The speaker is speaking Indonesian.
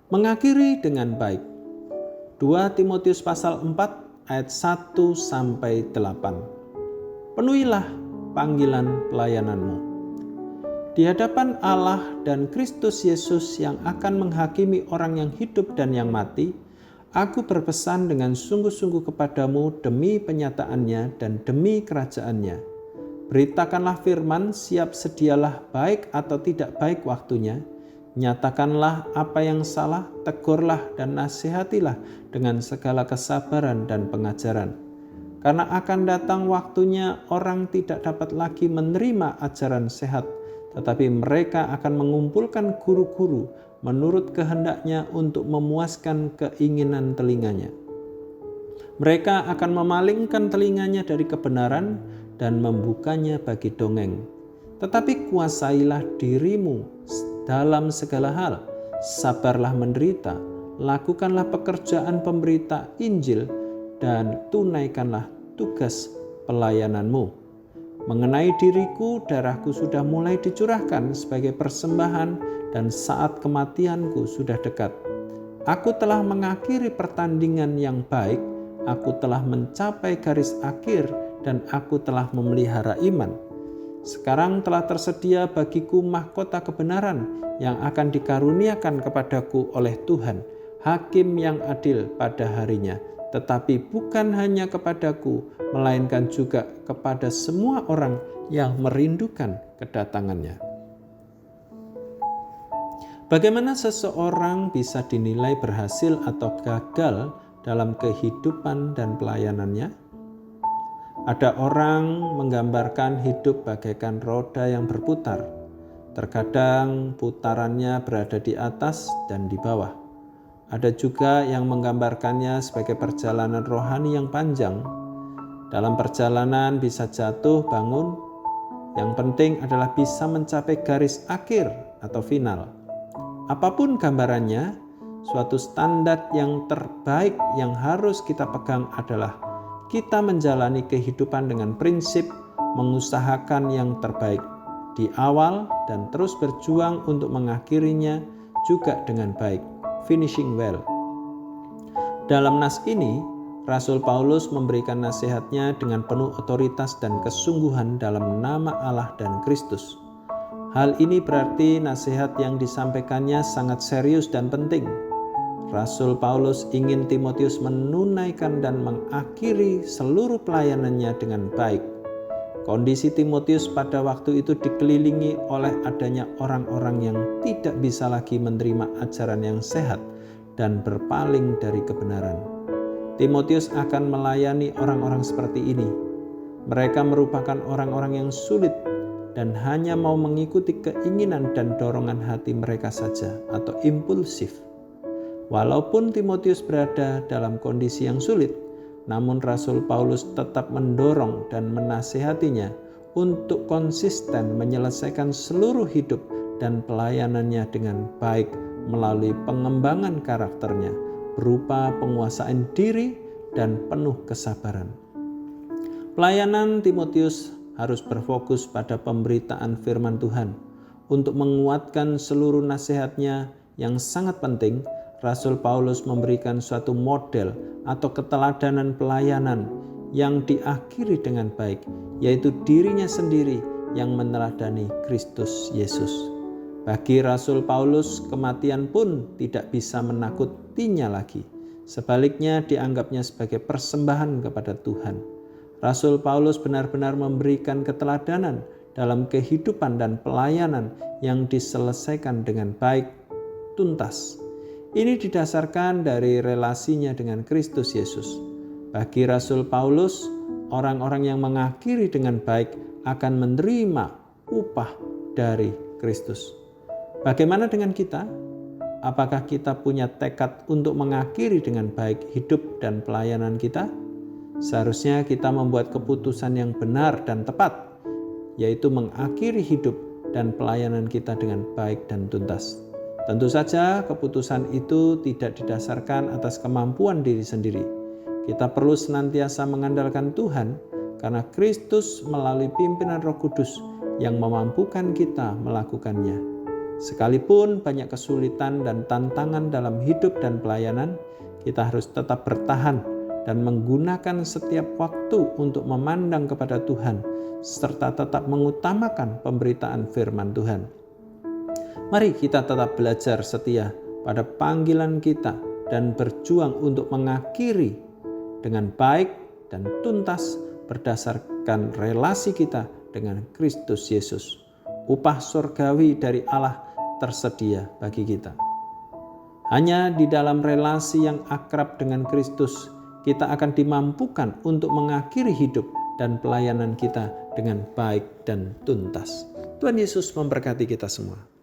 Mengakhiri dengan baik. 2 Timotius pasal 4 ayat 1 sampai 8. Penuhilah panggilan pelayananmu. Di hadapan Allah dan Kristus Yesus yang akan menghakimi orang yang hidup dan yang mati, aku berpesan dengan sungguh-sungguh kepadamu demi penyataannya dan demi kerajaannya. Beritakanlah firman, siap sedialah baik atau tidak baik waktunya. Nyatakanlah apa yang salah, tegurlah dan nasihatilah dengan segala kesabaran dan pengajaran. Karena akan datang waktunya orang tidak dapat lagi menerima ajaran sehat, tetapi mereka akan mengumpulkan guru-guru menurut kehendaknya untuk memuaskan keinginan telinganya. Mereka akan memalingkan telinganya dari kebenaran dan membukanya bagi dongeng. Tetapi kuasailah dirimu dalam segala hal, sabarlah menderita, lakukanlah pekerjaan pemberita Injil, dan tunaikanlah tugas pelayananmu. Mengenai diriku, darahku sudah mulai dicurahkan sebagai persembahan dan saat kematianku sudah dekat. Aku telah mengakhiri pertandingan yang baik, aku telah mencapai garis akhir, dan aku telah memelihara iman. Sekarang telah tersedia bagiku mahkota kebenaran yang akan dikaruniakan kepadaku oleh Tuhan, Hakim yang adil pada harinya, tetapi bukan hanya kepadaku, melainkan juga kepada semua orang yang merindukan kedatangannya. Bagaimana seseorang bisa dinilai berhasil atau gagal dalam kehidupan dan pelayanannya? Ada orang menggambarkan hidup bagaikan roda yang berputar. Terkadang putarannya berada di atas dan di bawah. Ada juga yang menggambarkannya sebagai perjalanan rohani yang panjang. Dalam perjalanan bisa jatuh, bangun. Yang penting adalah bisa mencapai garis akhir atau final. Apapun gambarannya, suatu standar yang terbaik yang harus kita pegang adalah kita menjalani kehidupan dengan prinsip mengusahakan yang terbaik di awal dan terus berjuang untuk mengakhirinya juga dengan baik, finishing well. Dalam nas ini, Rasul Paulus memberikan nasihatnya dengan penuh otoritas dan kesungguhan dalam nama Allah dan Kristus. Hal ini berarti nasihat yang disampaikannya sangat serius dan penting. Rasul Paulus ingin Timotius menunaikan dan mengakhiri seluruh pelayanannya dengan baik. Kondisi Timotius pada waktu itu dikelilingi oleh adanya orang-orang yang tidak bisa lagi menerima ajaran yang sehat dan berpaling dari kebenaran. Timotius akan melayani orang-orang seperti ini. Mereka merupakan orang-orang yang sulit dan hanya mau mengikuti keinginan dan dorongan hati mereka saja atau impulsif. Walaupun Timotius berada dalam kondisi yang sulit, namun Rasul Paulus tetap mendorong dan menasihatinya untuk konsisten menyelesaikan seluruh hidup dan pelayanannya dengan baik melalui pengembangan karakternya berupa penguasaan diri dan penuh kesabaran. Pelayanan Timotius harus berfokus pada pemberitaan firman Tuhan. Untuk menguatkan seluruh nasihatnya yang sangat penting, Rasul Paulus memberikan suatu model atau keteladanan pelayanan yang diakhiri dengan baik, yaitu dirinya sendiri yang meneladani Kristus Yesus. Bagi Rasul Paulus, kematian pun tidak bisa menakutinya lagi. Sebaliknya dianggapnya sebagai persembahan kepada Tuhan. Rasul Paulus benar-benar memberikan keteladanan dalam kehidupan dan pelayanan yang diselesaikan dengan baik, tuntas. Ini didasarkan dari relasinya dengan Kristus Yesus. Bagi Rasul Paulus, orang-orang yang mengakhiri dengan baik akan menerima upah dari Kristus. Bagaimana dengan kita? Apakah kita punya tekad untuk mengakhiri dengan baik hidup dan pelayanan kita? Seharusnya kita membuat keputusan yang benar dan tepat, yaitu mengakhiri hidup dan pelayanan kita dengan baik dan tuntas. Tentu saja keputusan itu tidak didasarkan atas kemampuan diri sendiri. Kita perlu senantiasa mengandalkan Tuhan karena Kristus melalui pimpinan Roh Kudus yang memampukan kita melakukannya. Sekalipun banyak kesulitan dan tantangan dalam hidup dan pelayanan, kita harus tetap bertahan dan menggunakan setiap waktu untuk memandang kepada Tuhan, serta tetap mengutamakan pemberitaan firman Tuhan. Mari kita tetap belajar setia pada panggilan kita dan berjuang untuk mengakhiri dengan baik dan tuntas berdasarkan relasi kita dengan Kristus Yesus. Upah surgawi dari Allah tersedia bagi kita. Hanya di dalam relasi yang akrab dengan Kristus, kita akan dimampukan untuk mengakhiri hidup dan pelayanan kita dengan baik dan tuntas. Tuhan Yesus memberkati kita semua.